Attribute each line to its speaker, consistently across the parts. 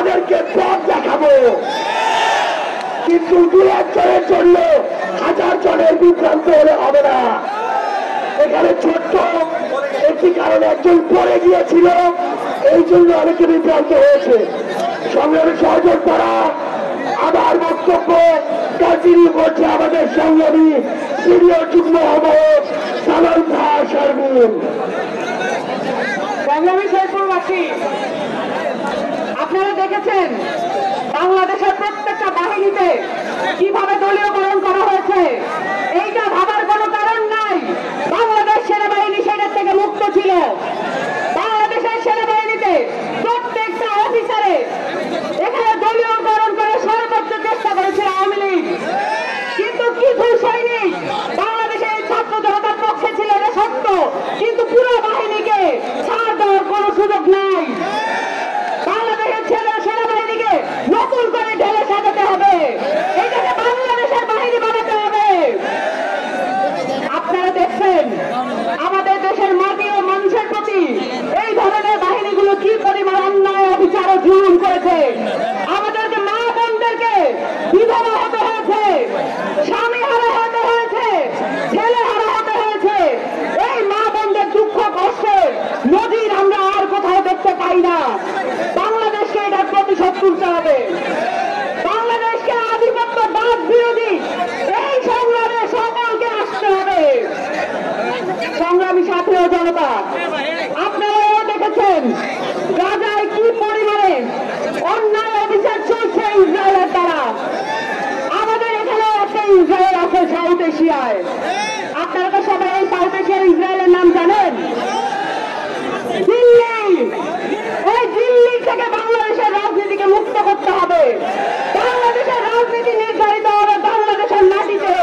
Speaker 1: আপনাদেরকে পথ দেখাবো, কিন্তু দু একজনের জন্য হাজার জনের বিভ্রান্ত হলে হবে না। এখানে ছোট্ট একটি কারণে একজন পড়ে গিয়েছিল, এই জন্য অনেকে বিভ্রান্ত হয়েছে। সংগ্রামী সহযোগ করা আবার বক্তব্য কন্টিনিউ করছে আমাদের সংগ্রামী সিনিয়র যুগ্ম আহ্বায়ক সালাম খান শারমিন।
Speaker 2: সংগ্রামী শেরপুরবাসী, আপনারা দেখেছেন বাংলাদেশের প্রত্যেকটা বাহিনীতে কিভাবে দলীয়করণ করা হয়েছে। এইটা ভাবার কোনো কারণ নাই। বাংলাদেশ সেনাবাহিনী সেটার থেকে মুক্ত ছিল। বাংলাদেশের সেনাবাহিনীতে প্রত্যেকটা অফিসারে এখানে দলীয়করণ করে সর্বোচ্চ চেষ্টা করেছে আওয়ামী লীগ, কিন্তু কিছু সৈনিক বাংলাদেশের ছাত্র জনতার পক্ষে ছিল, এটা সত্য, কিন্তু পুরো বাহিনীকে ছাড় দেওয়ার কোনো সুযোগ নাই। বাংলাদেশের সেনাবাহিনীকে নতুন করে ঢেলে সাজাতে হবে, এটাকে বাংলাদেশের বাহিনী বানাতে হবে। আপনারা দেখছেন আমাদের দেশের মাটি ও মানুষের প্রতি এই ধরনের বাহিনীগুলো কি পরিমাণ অন্যায় অবিচার ও জুলুম করেছে। আমাদেরকে মা বোনদেরকে বিধবা হতে হয়েছে, স্বামী হারা হতে হয়েছে, ছেলে হারা হতে হয়েছে। এই মা বোনদের দুঃখ কষ্টের নজির আমরা আর কোথাও দেখতে পাই না। বাংলাদেশকে এটার প্রতিশোধ তুলতে হবে। বাংলাদেশকে আধিপত্যবাদ বিরোধী এই সংগ্রামে সকলকে আসতে হবে। সংগ্রামী সাথী ও জনতা, আপনারাও দেখেছেন গাজায় কি পরিমাণে অন্যায় অবিচার চলছে ইসরায়েলের দ্বারা। আমাদের এখানে একটা ইসরায়েল আছে সাউথ এশিয়ায়। আপনারা তো সবাই এই সাউথ এশিয়ার ইসরায়েলের নাম জানেন। দিল্লি, এই দিল্লি থেকে বাংলাদেশের রাজনীতিকে মুক্ত করতে হবে। বাংলাদেশের রাজনীতি নির্ধারিত হবে বাংলাদেশের মাটিতে।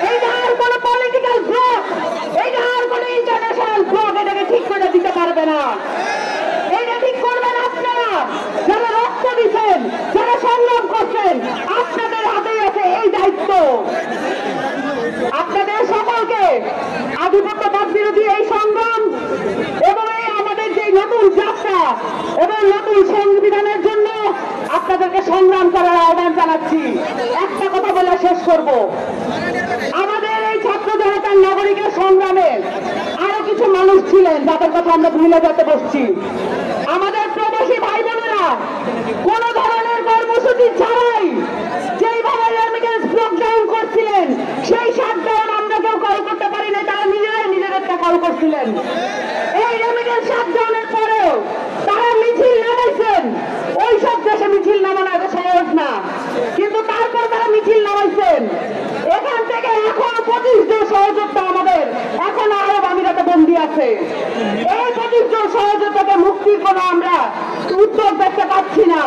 Speaker 2: এইটা আর কোন পলিটিক্যাল ব্লক, এইটা আর কোন ইন্টারন্যাশনাল ব্লক এটাকে ঠিক করে দিতে পারবে না। এইটা ঠিক করবেন আপনারা, যারা রক্ত দিচ্ছেন, যারা সংগ্রাম করছেন, আপনাদের হাতেই আছে এই দায়িত্ব। আপনাদের সকলকে আধিপত্যবাদ বিরোধী এই সংগ্রাম এবং আমাদের যে নতুন যাত্রা এবং নতুন সংবিধানের জন্য আপনাদেরকে সংগ্রাম করার আহ্বান জানাচ্ছি। একটা কথা বলে শেষ করব, আমাদের এই ছাত্র জনতার নাগরিকের সংগ্রামে আরো কিছু মানুষ ছিলেন যাদের কথা আমরা ভুলে যেতে বসছি। আমাদের প্রবাসী ভাই বোনেরা কোন ধরনের কর্মসূচি ছাড়াই যেইভাবে রেমিটেন্স লকডাউন করছিলেন, সেই শাটডাউন আমরা কেউ কল করতে পারি না, তারা নিজেরাই নিজেদেরটা কল করছিলেন। এই রেমিটেন্স শাটডাউনের পরেও তারা মিছিল নামাইছেন। ওই সব দেশে মিছিল নামানো এত সহজ না, কিন্তু তারপর তারা মিছিল নামাইছেন। এখান থেকে এখন 25 জন সহযোদ্ধা আমাদের এখন আরব আমিরাতে বন্দী আছে। এই 25 জন সহযোদ্ধাকে মুক্তির কোনো আমরা উদ্যোগ দেখতে পাচ্ছি না।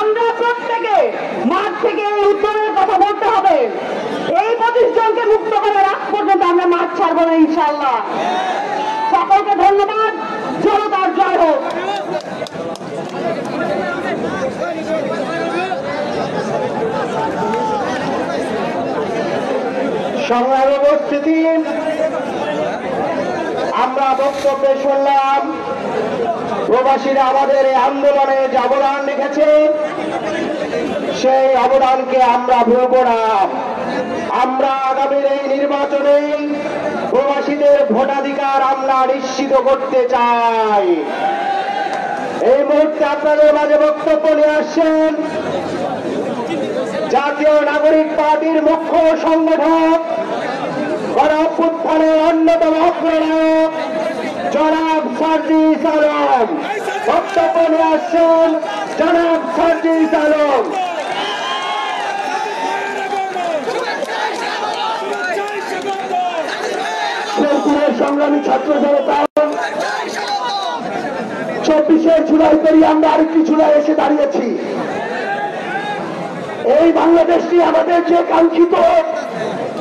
Speaker 2: আমরা প্রত্যেকে মাঠ থেকে এই উদ্যোগের কথা বলতে হবে। এই 25 জনকে মুক্ত করার আগ পর্যন্ত আমরা মাঠ ছাড়বো না ইনশাআল্লাহ। সকলকে ধন্যবাদ। জনতার জয় হোক।
Speaker 1: সংগ্রামী উপস্থিতি, আমরা বক্তব্যে শুনলাম প্রবাসীরা আমাদের এই আন্দোলনে যে অবদান রেখেছে, সেই অবদানকে আমরা ভুলব না। আমরা আগামীর এই নির্বাচনে প্রবাসীদের ভোটাধিকার আমরা নিশ্চিত করতে চাই। এই মুহূর্তে আপনাদের মাঝে বক্তব্য নিয়ে আসছেন জাতীয় নাগরিক পার্টির মুখ্য সংগঠক, গণঅভ্যুত্থানের অন্যতম অগ্রনায়ক জনাব সার্জিস আলম। বক্তব্য নিয়ে আসছেন জনাব সার্জিস আলম। শেরপুরের সংগ্রামী ছাত্র জনতা, 24শে জুলাই পেরিয়ে আমরা আরেকটি জুলাই এসে দাঁড়িয়েছি। এই বাংলাদেশটি আমাদের যে কাঙ্ক্ষিত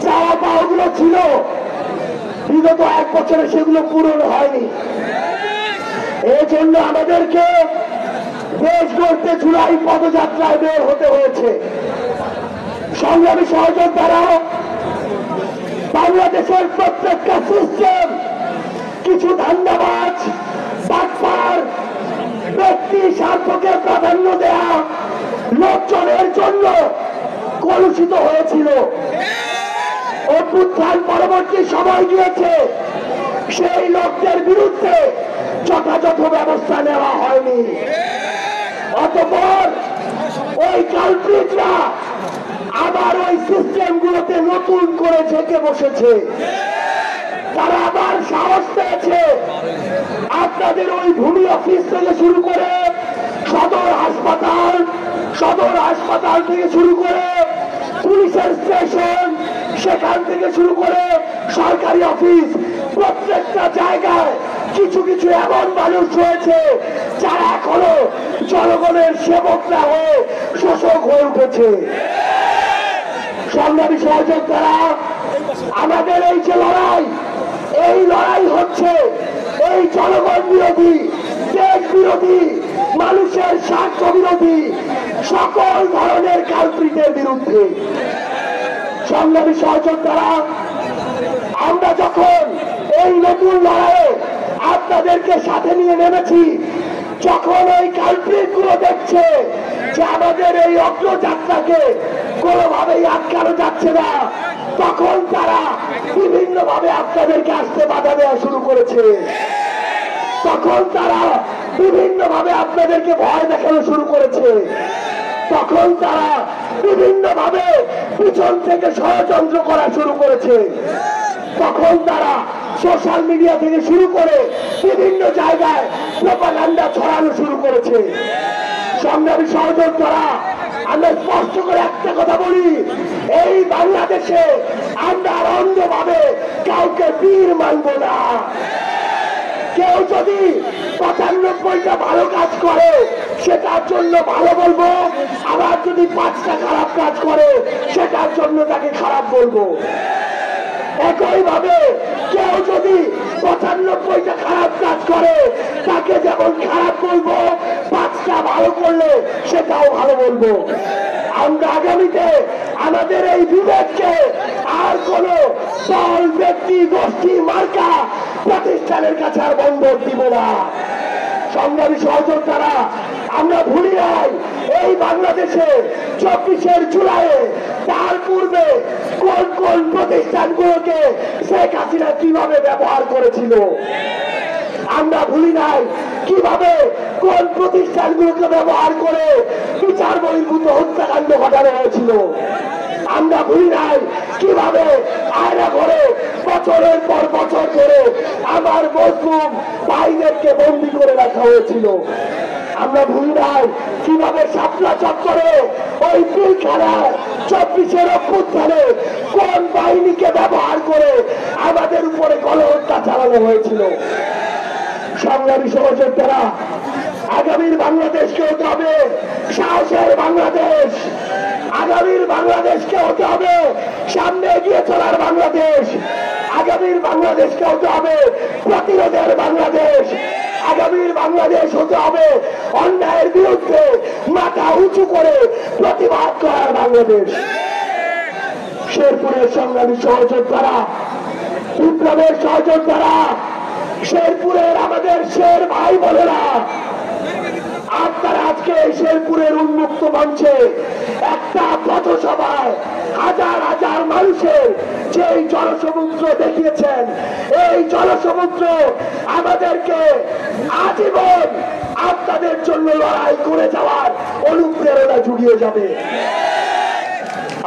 Speaker 1: চাওয়া পাওয়াগুলো ছিল বিগত 1 বছরে সেগুলো পূরণ হয়নি। এই জন্য আমাদেরকে দেশ গড়তে জুলাই পদযাত্রায় বের হতে হয়েছে। সংগ্রামী সহযোদ্ধারাও বাংলাদেশের প্রত্যেকটা সিস্টেম কিছু ধান্দাবাজ বাটপার ব্যক্তি স্বার্থকে প্রাধান্য দেয় কলুষিত হয়েছিল। অভ্যুত্থান পরবর্তী সময় গিয়েছে, সেই লোকদের বিরুদ্ধে যথাযথ ব্যবস্থা নেওয়া হয়নি। অতঃপর ওই কালপ্রিটরা আবার ওই সিস্টেমগুলোতে নতুন করে ঝেঁকে বসেছে। তারা আবার সাহস পেয়েছে আপনাদের ওই ভূমি অফিস থেকে শুরু করে সদর হাসপাতাল থেকে শুরু করে পুলিশের স্টেশন, সেখান থেকে শুরু করে সরকারি অফিস, প্রত্যেকটা জায়গায় কিছু কিছু এমন মানুষ রয়েছে যারা এখনো জনগণের সেবকরা হয়ে শোষক হয়ে উঠেছে। সংগ্রামী সহযোদ্ধারা, আমাদের এই যে লড়াই, এই লড়াই হচ্ছে এই জনগণ বিরোধী, দেশ বিরোধী, মানুষের স্বার্থ বিরোধী সকল ধরনের কালপ্রিটের বিরুদ্ধে। সংগ্রামী সহযোদ্ধারা, আমরা যখন এই নতুন লড়াইয়ে আপনাদেরকে সাথে নিয়ে নেমেছি, যখন ওই কালপ্রিট গুলো দেখছে যে আমাদের এই অগ্রযাত্রাকে কোনোভাবেই আটকানো যাচ্ছে না, তখন তারা বিভিন্ন ভাবে আপনাদেরকে আসতে বাধা দেওয়া শুরু করেছে। তখন তারা বিভিন্ন ভাবে আপনাদেরকে ভয় দেখানো শুরু করেছে। তখন তারা বিভিন্ন ভাবে পিছন থেকে ষড়যন্ত্র করা শুরু করেছে। তখন তারা সোশ্যাল মিডিয়া থেকে শুরু করে বিভিন্ন জায়গায় প্রোপাগান্ডা ছড়ানো শুরু করেছে। সংগ্রামী সহযোদ্ধারা, আমরা স্পষ্ট করে একটা কথা বলি, এই বাংলাদেশে আমরা অন্ধভাবে কাউকে বীর মানব না। কেউ যদি 95টা ভালো কাজ করে সেটার জন্য ভালো বলবো, আবার যদি 5টা খারাপ কাজ করে সেটার জন্য তাকে খারাপ বলবো। একইভাবে কেউ যদি 95টা খারাপ কাজ করে তাকে যেমন খারাপ বলবো, 5টা ভালো করলে সেটাও ভালো বলবো। আমরা আগামীতে আমাদের এই বিবেককে আর কোন দল, ব্যক্তি, গোষ্ঠী, মার্কা, প্রতিষ্ঠানের কাছে আর বন্ধক দিব না। সংগ্রামী সহযোদ্ধারা, আমরা ভুলি নাই এই বাংলাদেশে 24 জুলাইয়ে তার পূর্বে কোন কোন প্রতিষ্ঠানগুলোকে শেখ হাসিনা কিভাবে ব্যবহার করেছিল। আমরা ভুলি নাই কিভাবে কোন প্রতিষ্ঠানগুলোকে ব্যবহার করে বিচার বহির্ভূত হত্যাকাণ্ড ঘটানো হয়েছিল। আমরা ভুলি নাই কিভাবে আয়না ঘরে বছরের পর বছর ধরে আমার মজলুম ভাইদেরকে বন্দী করে রাখা হয়েছিল। আমরা ভুলি নাই কিভাবে শাপলা চত্বরে ওই পিলখানায় 24 অভ্যুত্থানে কোন বাহিনীকে ব্যবহার করে আমাদের উপরে গণহত্যা চালানো হয়েছিল। সংগ্রামী সহযোদ্ধারা, আগামীর বাংলাদেশকে হতে হবে সাহসের বাংলাদেশ। আগামীর বাংলাদেশকে হতে হবে সামনে এগিয়ে চলার বাংলাদেশ। আগামীর বাংলাদেশকে হতে হবে প্রতিরোধের বাংলাদেশ। আগামীর বাংলাদেশ হতে হবে অন্যায়ের বিরুদ্ধে মাথা উঁচু করে প্রতিবাদ করার বাংলাদেশ। শেরপুরের সংগ্রামী সহযোদ্ধারা, বিপ্লবের সহযোদ্ধারা, শেরপুরের আমাদের শের ভাই বোনেরা, আপনারা আজকে শেরপুরের উন্মুক্ত মঞ্চে একটা পথসভায় হাজার হাজার মানুষের যে জনসমুদ্র দেখিয়েছেন, এই জনসমুদ্র আমাদেরকে আজীবন আপনাদের জন্য লড়াই করে যাওয়ার অনুপ্রেরণা জুগিয়ে যাবে।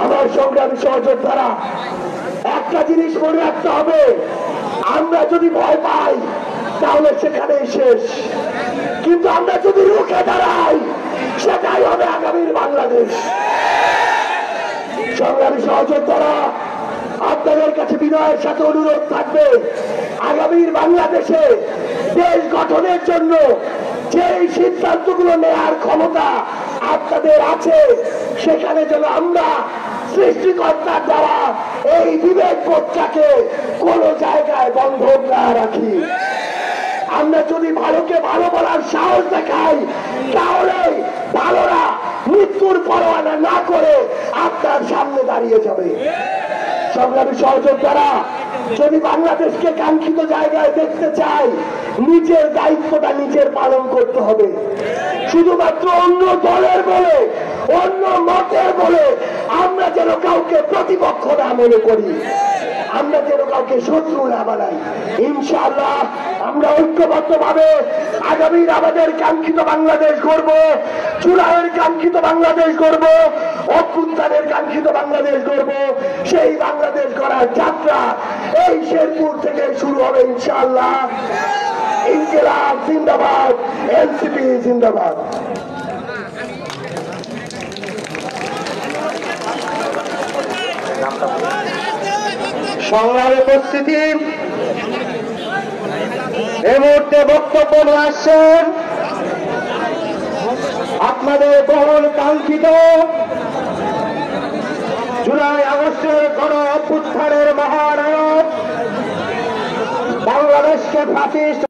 Speaker 1: আমার সংগ্রামী সহযোদ্ধারা, একটা জিনিস মনে রাখতে হবে, আমরা যদি ভয় পাই তাহলে সেখানেই শেষ, কিন্তু আমরা যদি রুখে দাঁড়াই সেটাই হবে আগামীর বাংলাদেশ। সংগ্রামী সহযোদ্ধারা, আপনাদের কাছে বিনয়ের সাথে অনুরোধ থাকবে, আগামীর বাংলাদেশে দেশ গঠনের জন্য যে সিদ্ধান্তগুলো নেওয়ার ক্ষমতা আপনাদের আছে, সেখানে যেন আমরা সৃষ্টিকর্তার দ্বারা এই বিবেক বোধটাকে কোন জায়গায় বন্ধক না রাখি। আমরা যদি ভালোকে ভালো বলার সাহস দেখাই, তাহলে ভালোরা মৃত্যুর পরোয়ানা না করে আপনার সামনে দাঁড়িয়ে যাবে। সংগ্রামী সহযোদ্ধারা, যদি বাংলাদেশকে কাঙ্ক্ষিত জায়গায় দেখতে চাই, নিজের দায়িত্বটা নিজের পালন করতে হবে। শুধুমাত্র অন্য দলের বলে অন্য মতের বলে আমরা যেন কাউকে প্রতিপক্ষ না মনে করি, আমরা যেন কাউকে শত্রু না বানাই। ইনশাআল্লাহ আমরা ঐক্যবদ্ধ ভাবে আগামীর আমাদের কাঙ্ক্ষিত বাংলাদেশ গড়ব, চূড়ায়ের কাঙ্ক্ষিত বাংলাদেশ গড়ব, অভ্যুত্থানের কাঙ্ক্ষিত বাংলাদেশ গড়ব। সেই বাংলাদেশ গড়ার যাত্রা এই শেরপুর থেকে শুরু হবে ইনশাআল্লাহ। ইনকিলাব জিন্দাবাদ, এনসিপি জিন্দাবাদ।
Speaker 3: সংগ্রামে উপস্থিতি এই মুহূর্তে বক্তব্য নিয়ে আসছেন আপনাদের বহুল কাঙ্ক্ষিত জুলাই আগস্টের গণ অভ্যুত্থানের মহানায়ক, বাংলাদেশকে ফাঁসিস্ট